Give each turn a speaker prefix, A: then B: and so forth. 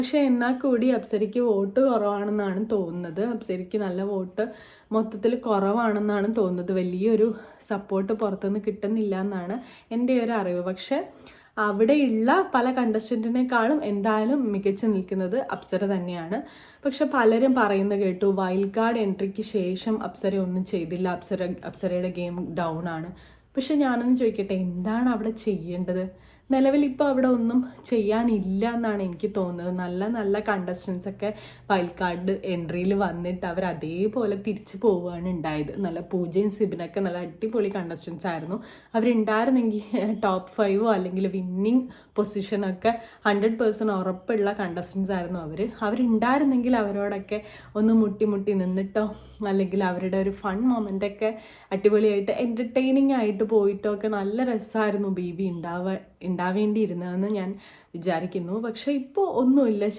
A: പക്ഷെ എന്നാൽ കൂടി അപ്സരയ്ക്ക് വോട്ട് കുറവാണെന്നാണ് തോന്നുന്നത്. അപ്സരയ്ക്ക് നല്ല വോട്ട് മൊത്തത്തിൽ കുറവാണെന്നാണ് തോന്നുന്നത്. വലിയൊരു സപ്പോർട്ട് പുറത്തുനിന്ന് കിട്ടുന്നില്ല എന്നാണ് എൻ്റെ ഒരു അറിവ്. പക്ഷെ അവിടെയുള്ള പല കണ്ടസ്റ്റൻറ്റിനേക്കാളും എന്തായാലും മികച്ചു നിൽക്കുന്നത് അപ്സര തന്നെയാണ്. പക്ഷെ പലരും പറയുന്നത് കേട്ടു വൈൽഡ് കാർഡ് എൻട്രിക്ക് ശേഷം അപ്സര ഒന്നും ചെയ്തില്ല, അപ്സരയുടെ ഗെയിം ഡൗൺ ആണ്. പക്ഷെ ഞാനൊന്ന് ചോദിക്കട്ടെ, എന്താണ് അവിടെ ചെയ്യേണ്ടത്? നിലവിൽ ഇപ്പോൾ അവിടെ ഒന്നും ചെയ്യാനില്ല എന്നാണ് എനിക്ക് തോന്നുന്നത്. നല്ല നല്ല കണ്ടസ്റ്റൻസ് ഒക്കെ വൈൽഡ് കാർഡ് എൻട്രിയിൽ വന്നിട്ട് അവർ അതേപോലെ തിരിച്ചു പോവുകയാണ് ഉണ്ടായത്. നല്ല പൂജയും സിബിനൊക്കെ നല്ല അടിപൊളി കണ്ടസ്റ്റൻസ് ആയിരുന്നു. അവരുണ്ടായിരുന്നെങ്കിൽ ടോപ്പ് 5 അല്ലെങ്കിൽ വിന്നിങ് പൊസിഷനൊക്കെ 100% ഉറപ്പുള്ള കണ്ടസ്റ്റൻസ് ആയിരുന്നു അവരുണ്ടായിരുന്നെങ്കിൽ അവരോടൊക്കെ ഒന്ന് മുട്ടി നിന്നിട്ടോ അല്ലെങ്കിൽ അവരുടെ ഒരു ഫൺ മൊമെൻ്റൊക്കെ അടിപൊളിയായിട്ട് എൻ്റർടൈനിങ് ആയിട്ട് പോയിട്ടോ ഒക്കെ നല്ല രസമായിരുന്നു ബി ബി ഉണ്ടാവേണ്ടിയിരുന്നതെന്ന് ഞാൻ വിചാരിക്കുന്നു. പക്ഷെ ഇപ്പോൾ ഒന്നുമില്ല.